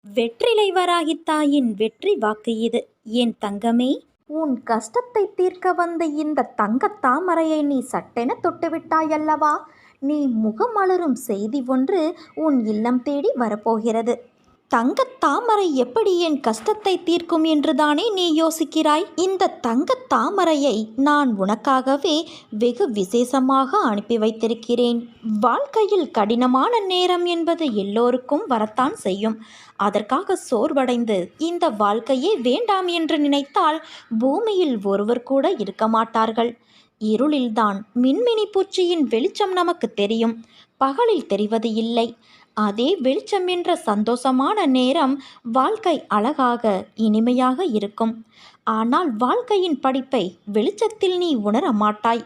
வெற்றிலை வராகி தாயின் வெற்றி வாக்கு இது. என் தங்கமே, உன் கஷ்டத்தை தீர்க்க வந்த இந்த தங்கத் தாமரையை நீ சட்டென தொட்டுவிட்டாயல்லவா? நீ முகமலரும் செய்தி ஒன்று உன் இல்லம் தேடி வரப்போகிறது. தங்கத் தாமரை எப்படி என் கஷ்டத்தை தீர்க்கும் என்றுதானே நீ யோசிக்கிறாய்? இந்த தங்கத் தாமரையை நான் உனக்காகவே வெகு விசேஷமாக அனுப்பி வைத்திருக்கிறேன். வாழ்க்கையில் கடினமான நேரம் என்பது எல்லோருக்கும் வரத்தான் செய்யும். அதற்காக சோர்வடைந்து இந்த வாழ்க்கையே வேண்டாம் என்று நினைத்தால் பூமியில் ஒருவர் கூட இருக்க மாட்டார்கள். இருளில்தான் மின்மினி பூச்சியின் வெளிச்சம் நமக்கு தெரியும், பகலில் தெரிவது இல்லை. அதே வெளிச்சம் என்ற சந்தோஷமான நேரம் வாழ்க்கை அழகாக இனிமையாக இருக்கும். ஆனால் வாழ்க்கையின் படிப்பை வெளிச்சத்தில் நீ உணர மாட்டாய்.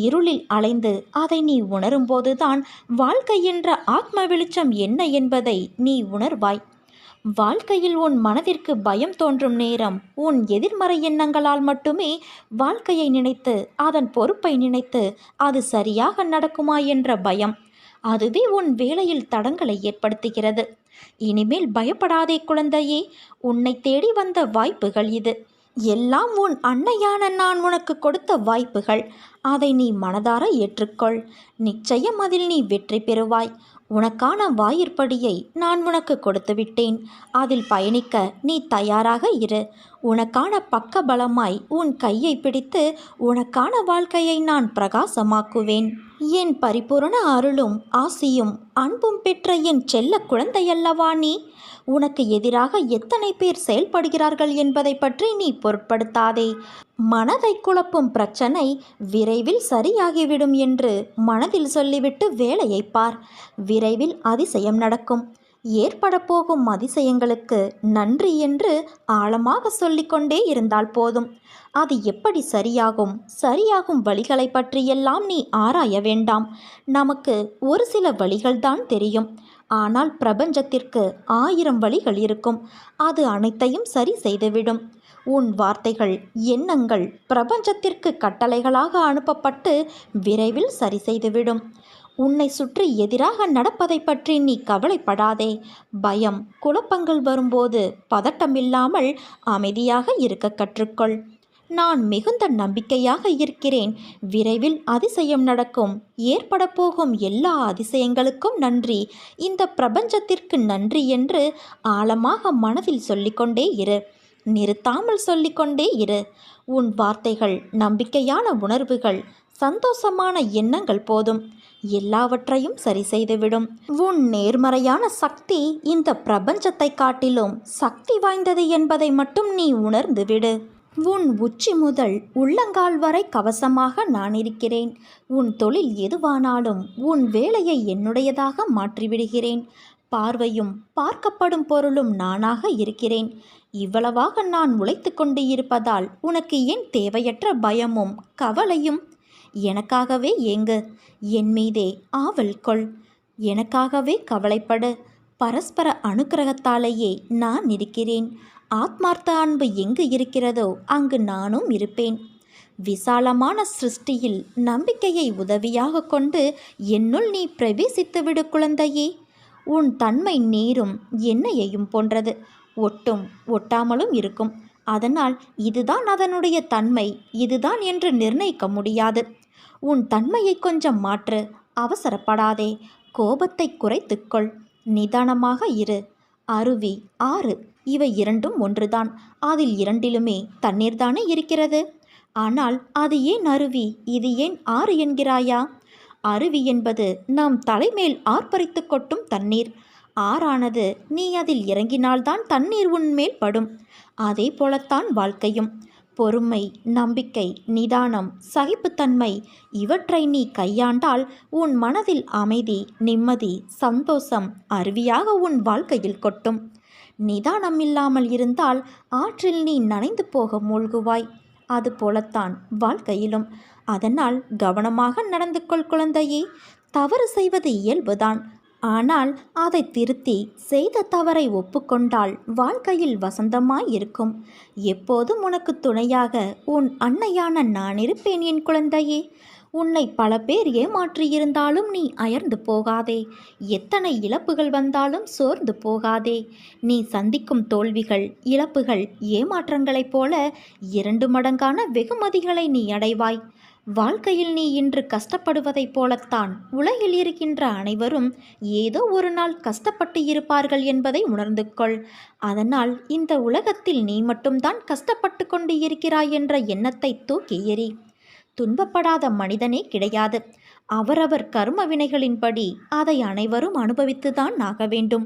இருளில் அலைந்து அதை நீ உணரும்போதுதான் வாழ்க்கை என்ற ஆத்ம வெளிச்சம் என்ன என்பதை நீ உணர்வாய். வாழ்க்கையில் உன் மனதிற்கு பயம் தோன்றும் நேரம் உன் எதிர்மறை எண்ணங்களால் மட்டுமே. வாழ்க்கையை நினைத்து அதன் பொறுப்பை நினைத்து அது சரியாக நடக்குமா என்ற பயம், அதுவே உன் வேலையில் தடங்களை ஏற்படுத்துகிறது. இனிமேல் பயப்படாதே குழந்தையே, உன்னை தேடி வந்த வாய்ப்புகள் இது. எல்லாம் உன் அன்னையான நான் உனக்கு கொடுத்த வாய்ப்புகள். அதை நீ மனதார ஏற்றுக்கொள். நிச்சயம் அதில் நீ வெற்றி பெறுவாய். உனக்கான வாயிற்படியை நான் உனக்கு கொடுத்து விட்டேன். அதில் பயணிக்க நீ தயாராக இரு. உனக்கான பக்க பலமாய் உன் கையை பிடித்து உனக்கான வாழ்க்கையை நான் பிரகாசமாக்குவேன். என் பரிபூரண அருளும் ஆசியும் அன்பும் பெற்ற என் செல்ல குழந்தையல்லவா நீ? உனக்கு எதிராக எத்தனை பேர் செயல்படுகிறார்கள் என்பதை பற்றி நீ பொருட்படுத்தாதே. மனதை குழப்பும் பிரச்சனை விரைவில் சரியாகிவிடும் என்று மனதில் சொல்லிவிட்டு வேலையை பார். விரைவில் அதிசயம் நடக்கும். ஏற்பட போகும் அதிசயங்களுக்கு நன்றி என்று ஆழமாக சொல்லிக்கொண்டே இருந்தால் போதும். அது எப்படி சரியாகும் வழிகளை பற்றியெல்லாம் நீ ஆராய வேண்டாம். நமக்கு ஒரு சில வழிகள்தான் தெரியும். ஆனால் பிரபஞ்சத்திற்கு 1000 வழிகள் இருக்கும். அது அனைத்தையும் சரி செய்துவிடும். உன் வார்த்தைகள், எண்ணங்கள் பிரபஞ்சத்திற்கு கட்டளைகளாக அனுப்பப்பட்டு விரைவில் சரி செய்துவிடும். உன்னை சுற்றி எதிராக நடப்பதை பற்றி நீ கவலைப்படாதே. பயம், குழப்பங்கள் வரும்போது பதட்டமில்லாமல் அமைதியாக இருக்க கற்றுக்கொள். நான் மிகுந்த நம்பிக்கையாக இருக்கிறேன். விரைவில் அதிசயம் நடக்கும். ஏற்பட போகும் எல்லா அதிசயங்களுக்கும் நன்றி, இந்த பிரபஞ்சத்திற்கு நன்றி என்று ஆழமாக மனதில் சொல்லிக்கொண்டே இரு. நிறுத்தாமல் சொல்லிக்கொண்டே இரு. உன் வார்த்தைகள், நம்பிக்கையான உணர்வுகள், சந்தோஷமான எண்ணங்கள் போதும். எல்லாவற்றையும் சரி செய்துவிடும். உன் நேர்மறையான சக்தி இந்த பிரபஞ்சத்தை காட்டிலும் சக்தி வாய்ந்தது என்பதை மட்டும் நீ உணர்ந்து விடு. உன் உச்சி முதல் உள்ளங்கால் வரை கவசமாக நான் இருக்கிறேன். உன் தொழில் எதுவானாலும் உன் வேலையை என்னுடையதாக மாற்றிவிடுகிறேன். பார்வையும் பார்க்கப்படும் பொருளும் நானாக இருக்கிறேன். இவ்வளவாக நான் உழைத்து கொண்டு இருப்பதால் உனக்கு ஏன் தேவையற்ற பயமும் கவலையும்? எனக்காகவே ஏங்கு. என் மீதே ஆவல் கொள். எனக்காகவே கவலைப்படு. பரஸ்பர அனுக்கிரகத்தாலேயே நான் இருக்கிறேன். ஆத்மார்த்த அன்பு எங்கு இருக்கிறதோ அங்கு நானும் இருப்பேன். விசாலமான சிருஷ்டியில் நம்பிக்கையை உதவியாக கொண்டு என்னுள் நீ பிரவேசித்துவிடு குழந்தையே. உன் தன்மை நீரும் எண்ணெயையும் போன்றது. ஒட்டும் ஒட்டாமலும் இருக்கும். அதனால் இதுதான் அதனுடைய தன்மை, இதுதான் என்று நிர்ணயிக்க முடியாது. உன் தன்மையை கொஞ்சம் மாற்று. அவசரப்படாதே. கோபத்தை குறைத்துக்கொள். நிதானமாக இரு. அருவி, ஆறு இவை இரண்டும் ஒன்றுதான். அதில் இரண்டிலுமே தண்ணீர் தானே இருக்கிறது. ஆனால் அது ஏன் அருவி, இது ஏன் ஆறு என்கிறாயா? அருவி என்பது நம் தலைமேல் ஆர்ப்பரித்து கொட்டும் தண்ணீர். ஆறானது நீ அதில் இறங்கினால்தான் தண்ணீர் உன்மேல் படும். அதே போலத்தான் வாழ்க்கையும். பொறுமை, நம்பிக்கை, நிதானம், சகிப்புத்தன்மை இவற்றை நீ கையாண்டால் உன் மனதில் அமைதி, நிம்மதி, சந்தோஷம் அருவியாக உன் வாழ்க்கையில் கொட்டும். நிதானம் இல்லாமல் இருந்தால் ஆற்றில் நீ நனைந்து போக மூழ்குவாய். அது போலத்தான் வாழ்க்கையிலும். அதனால் கவனமாக நடந்து கொள் குழந்தையே. தவறு செய்வது இயல்புதான். ஆனால் அதை திருத்தி செய்த தவறை ஒப்புக்கொண்டால் வாழ்க்கையில் வசந்தமாய் இருக்கும். எப்போதும் உனக்கு துணையாக உன் அன்னையான நான் இருப்பேன் என் குழந்தையே. உன்னை பல பேர் ஏமாற்றியிருந்தாலும் நீ அயர்ந்து போகாதே. எத்தனை இழப்புகள் வந்தாலும் சோர்ந்து போகாதே. நீ சந்திக்கும் தோல்விகள், இழப்புகள், ஏமாற்றங்களைப் போல 2 மடங்கான வெகுமதிகளை நீ அடைவாய். வாழ்க்கையில் நீ இன்று கஷ்டப்படுவதைப் போலத்தான் உலகில் இருக்கின்ற அனைவரும் ஏதோ ஒரு நாள் கஷ்டப்பட்டு இருப்பார்கள் என்பதை உணர்ந்து கொள். அதனால் இந்த உலகத்தில் நீ மட்டும்தான் கஷ்டப்பட்டு கொண்டு இருக்கிறாய் என்ற எண்ணத்தை தூக்கி எறி. துன்பப்படாத மனிதனே கிடையாது. அவரவர் கர்ம வினைகளின்படி அதை அனைவரும் அனுபவித்துதான் ஆக வேண்டும்.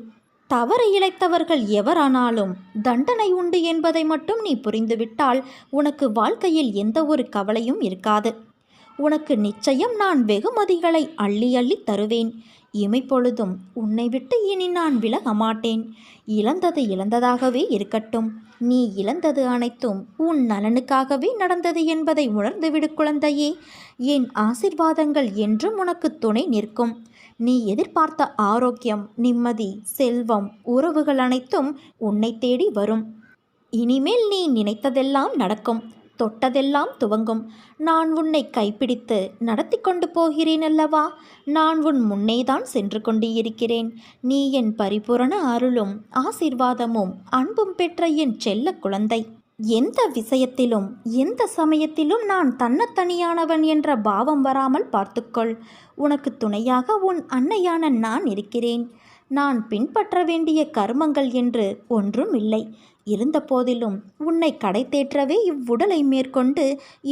தவறு இழைத்தவர்கள் எவரானாலும் தண்டனை உண்டு என்பதை மட்டும் நீ புரிந்துவிட்டால் உனக்கு வாழ்க்கையில் எந்த ஒரு கவலையும் இருக்காது. உனக்கு நிச்சயம் நான் வெகுமதிகளை அள்ளி அள்ளி தருவேன். இமைப்பொழுதும் உன்னை விட்டு இனி நான் விலக மாட்டேன். இழந்தது இழந்ததாகவே இருக்கட்டும். நீ இழந்தது அனைத்தும் உன் நலனுக்காகவே நடந்தது என்பதை உணர்ந்துவிடு குழந்தையே. என் ஆசிர்வாதங்கள் என்றும் உனக்கு துணை நிற்கும். நீ எதிர்பார்த்த ஆரோக்கியம், நிம்மதி, செல்வம், உறவுகள் அனைத்தும் உன்னை தேடி வரும். இனிமேல் நீ நினைத்ததெல்லாம் நடக்கும். தொட்டதெல்லாம் துவங்கும். நான் உன்னை கைப்பிடித்து நடத்தி கொண்டு போகிறேன் அல்லவா? நான் உன் முன்னேதான் சென்று கொண்டு இருக்கிறேன். நீ என் பரிபூரண அருளும் ஆசீர்வாதமும் அன்பும் பெற்ற என் செல்ல குழந்தை. எந்த விஷயத்திலும் எந்த சமயத்திலும் நான் தன்னத்தனியானவன் என்ற பாவம் வராமல் பார்த்துக்கொள். உனக்கு துணையாக உன் அன்னையான நான் இருக்கிறேன். நான் பின்பற்ற வேண்டிய கர்மங்கள் என்று ஒன்றும் இல்லை. இருந்த போதிலும் உன்னை கடை தேற்றவே இவ்வுடலை மேற்கொண்டு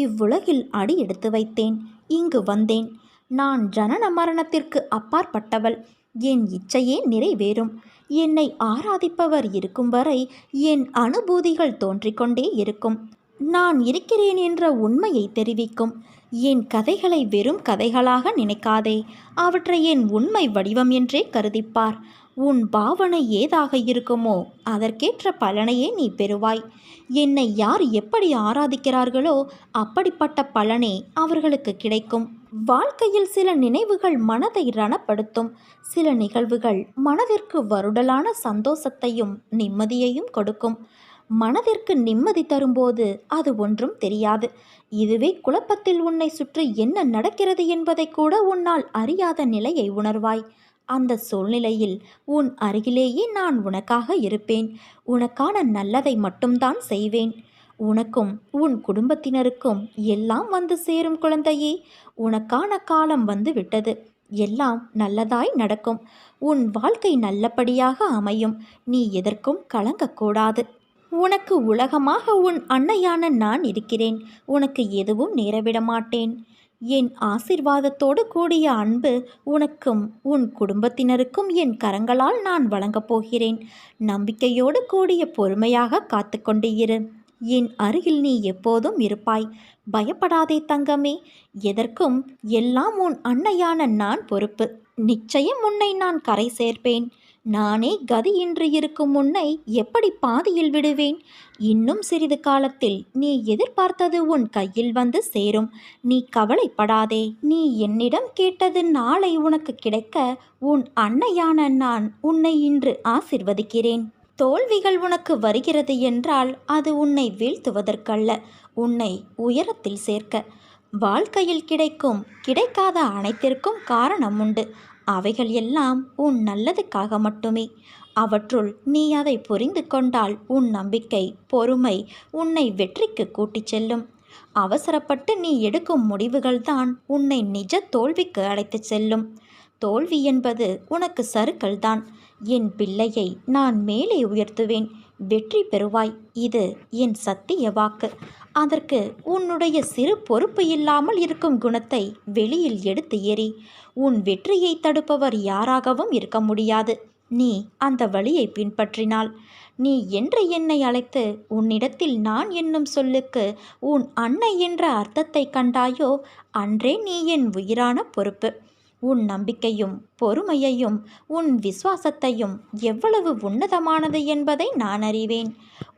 இவ்வுலகில் அடி எடுத்து வைத்தேன். இங்கு வந்தேன். நான் ஜனன மரணத்திற்கு அப்பாற்பட்டவள். என் இச்சையே நிறைவேறும். என்னை ஆராதிப்பவர் இருக்கும் வரை என் அனுபூதிகள் தோன்றிக்கொண்டே இருக்கும். நான் இருக்கிறேன் என்ற உண்மையை தெரிவிக்கும். என் கதைகளை வெறும் கதைகளாக நினைக்காதே. அவற்றை என் உண்மை வடிவம் என்றே கருதிப்பார். உன் பாவனை ஏதாக இருக்குமோ அதற்கேற்ற பலனையே நீ பெறுவாய். என்னை யார் எப்படி ஆராதிக்கிறார்களோ அப்படிப்பட்ட பலனே அவர்களுக்கு கிடைக்கும். வாழ்க்கையில் சில நினைவுகள் மனதை ரணப்படுத்தும். சில நிகழ்வுகள் மனதிற்கு வருடலான சந்தோஷத்தையும் நிம்மதியையும் கொடுக்கும். மனதிற்கு நிம்மதி தரும்போது அது ஒன்றும் தெரியாது. இதுவே குழப்பத்தில் உன்னை சுற்றி என்ன நடக்கிறது என்பதை கூட உன்னால் அறியாத நிலையை உணர்வாய். அந்த சூழ்நிலையில் உன் அருகிலேயே நான் உனக்காக இருப்பேன். உனக்கான நல்லதை மட்டும்தான் செய்வேன். உனக்கும் உன் குடும்பத்தினருக்கும் எல்லாம் வந்து சேரும் குழந்தையே. உனக்கான காலம் வந்து விட்டது. எல்லாம் நல்லதாய் நடக்கும். உன் வாழ்க்கை நல்லபடியாக அமையும். நீ எதற்கும் கலங்கக்கூடாது. உனக்கு உலகமாக உன் அன்னையான நான் இருக்கிறேன். உனக்கு எதுவும் நேரவிட மாட்டேன். என் ஆசிர்வாதத்தோடு கூடிய அன்பு உனக்கும் உன் குடும்பத்தினருக்கும் என் கரங்களால் நான் வழங்கப் போகிறேன். நம்பிக்கையோடு கூடிய பொறுமையாக காத்து கொண்டு இரு. என் அருகில் நீ எப்போதும் இருப்பாய். பயப்படாதே தங்கமே. எதற்கும் எல்லாம் உன் அன்னையான நான் பொறுப்பு. நிச்சயம் உன்னை நான் கரை சேர்ப்பேன். நானே கதியின்றி இருக்கும் உன்னை எப்படி பாதியில் விடுவேன்? இன்னும் சிறிது காலத்தில் நீ எதிர்பார்த்தது உன் கையில் வந்து சேரும். நீ கவலைப்படாதே. நீ என்னிடம் கேட்டது நாளை உனக்கு கிடைக்க உன் அன்னையான நான் உன்னை இன்று ஆசிர்வதிக்கிறேன். தோல்விகள் உனக்கு வருகிறது என்றால் அது உன்னை வீழ்த்துவதற்கல்ல, உன்னை உயரத்தில் சேர்க்க. வாழ்க்கையில் கிடைக்கும் கிடைக்காத அனைத்திற்கும் காரணம் உண்டு. அவைகள் எல்லாம் உன் நல்லதுக்காக மட்டுமே. அவற்றுள் நீ அதை புரிந்து கொண்டால் உன் நம்பிக்கை, பொறுமை உன்னை வெற்றிக்கு கூட்டிச் செல்லும். அவசரப்பட்டு நீ எடுக்கும் முடிவுகள்தான் உன்னை நிஜ தோல்விக்கு அழைத்துச் செல்லும். தோல்வி என்பது உனக்கு சறுக்கல்தான். என் பிள்ளையை நான் மேலே உயர்த்துவேன். வெற்றி பெறுவாய். இது என் சத்திய வாக்கு. அதற்கு உன்னுடைய சிறு பொறுப்பு இல்லாமல் இருக்கும் குணத்தை வெளியில் எடுத்து எறி. உன் வெற்றியை தடுப்பவர் யாராகவும் இருக்க முடியாது. நீ அந்த வழியை பின்பற்றினாள். நீ என்று என்னை அழைத்து உன்னிடத்தில் நான் என்னும் சொல்லுக்கு உன் அன்னை என்ற அர்த்தத்தை கண்டாயோ அன்றே நீ என் உயிரான பொறுப்பு. உன் நம்பிக்கையும் பொறுமையையும் உன் விசுவாசத்தையும் எவ்வளவு உன்னதமானது என்பதை நான் அறிவேன்.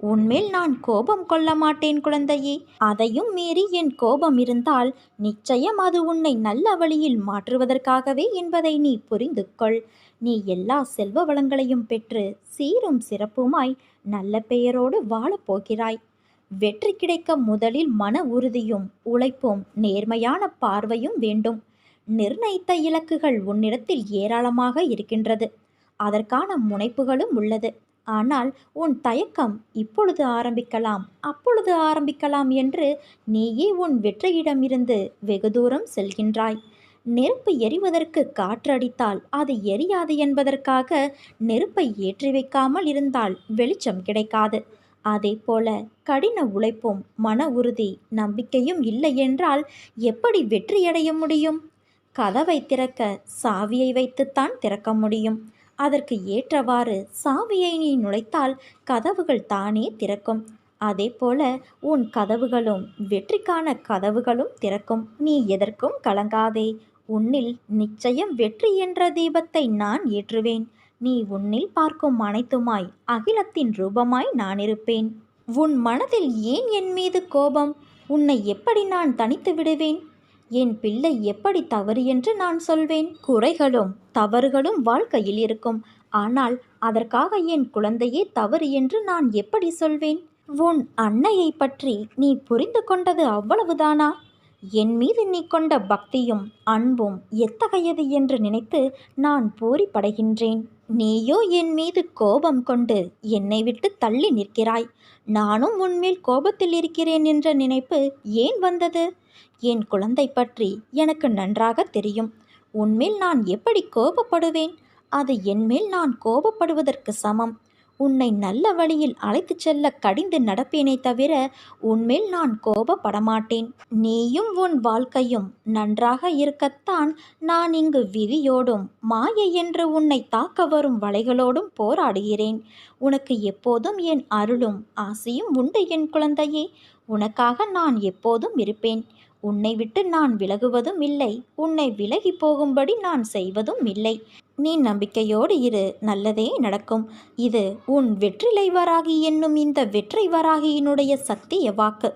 உன்மேல் நான் கோபம் கொள்ள மாட்டேன் குழந்தையே. அதையும் மீறி என் கோபம் இருந்தால் நிச்சயம் அது உன்னை நல்ல வழியில் மாற்றுவதற்காகவே என்பதை நீ புரிந்து கொள். நீ எல்லா செல்வ வளங்களையும் பெற்று சீரும் சிறப்புமாய் நல்ல பெயரோடு வாழப்போகிறாய். வெற்றி கிடைக்க முதலில் மன உறுதியும் உழைப்பும் நேர்மையான பார்வையும் வேண்டும். நிர்ணயித்த இலக்குகள் உன்னிடத்தில் ஏராளமாக இருக்கின்றது. அதற்கான முனைப்புகளும் உள்ளது. ஆனால் உன் தயக்கம் இப்பொழுது ஆரம்பிக்கலாம், அப்பொழுது ஆரம்பிக்கலாம் என்று நீயே உன் வெற்றியிடமிருந்து வெகு தூரம் செல்கின்றாய். நெருப்பு எரிவதற்கு காற்றடித்தால் அது எரியாது என்பதற்காக நெருப்பை ஏற்றி வைக்காமல் இருந்தால் வெளிச்சம் கிடைக்காது. அதேபோல கடின உழைப்பும் மன உறுதி நம்பிக்கையும் இல்லை என்றால் எப்படி வெற்றியடைய முடியும்? கதவை திறக்க சாவியை வைத்துத்தான் திறக்க முடியும். அதற்கு ஏற்றவாறு சாவியை நீ நுழைத்தால் கதவுகள் தானே திறக்கும். அதேபோல உன் கதவுகளும் வெற்றிக்கான கதவுகளும் திறக்கும். நீ எதற்கும் கலங்காதே. உன்னில் நிச்சயம் வெற்றி என்ற தீபத்தை நான் ஏற்றுவேன். நீ உன்னில் பார்க்கும் அனைத்துமாய் அகிலத்தின் ரூபமாய் நான் இருப்பேன். உன் மனதில் ஏன் என் மீது கோபம்? உன்னை எப்படி நான் தனித்து விடுவேன்? என் பிள்ளை எப்படி தவறு என்று நான் சொல்வேன்? குறைகளும் தவறுகளும் வாழ்க்கையில் இருக்கும். ஆனால் அதற்காக என் குழந்தையே தவறு என்று நான் எப்படி சொல்வேன்? உன் அன்னையை பற்றி நீ புரிந்து கொண்டது அவ்வளவுதானா? என் மீது நீ கொண்ட பக்தியும் அன்பும் எத்தகையது என்று நினைத்து நான் பூரிப்படைகின்றேன். நீயோ என் மீது கோபம் கொண்டு என்னை விட்டு தள்ளி நிற்கிறாய். நானும் உன்மேல் கோபத்தில் இருக்கிறேன் என்ற நினைப்பு ஏன் வந்தது? என் குழந்தை பற்றி எனக்கு நன்றாக தெரியும். உன்மேல் நான் எப்படி கோபப்படுவேன்? அது என்மேல் நான் கோபப்படுவதற்கு சமம். உன்னை நல்ல வழியில் அழைத்துச் செல்ல கடிந்து நடப்பேனே தவிர உன்மேல் நான் கோபப்படமாட்டேன். நீயும் உன் வாழ்க்கையும் நன்றாக இருக்கத்தான் நான் இங்கு விதியோடும் மாயை என்று உன்னை தாக்க வரும் வலைகளோடும் போராடுகிறேன். உனக்கு எப்போதும் என் அருளும் ஆசையும் உண்டு என் குழந்தையே. உனக்காக நான் எப்போதும் இருப்பேன். உன்னை விட்டு நான் விலகுவதும் இல்லை. உன்னை விலகி போகும்படி நான் செய்வதும் இல்லை. நீ நம்பிக்கையோடு இரு, நல்லதே நடக்கும். இது உன் வெற்றிலை வராகி என்னும் இந்த வெற்றி வராகியினுடைய சத்திய வாக்கு.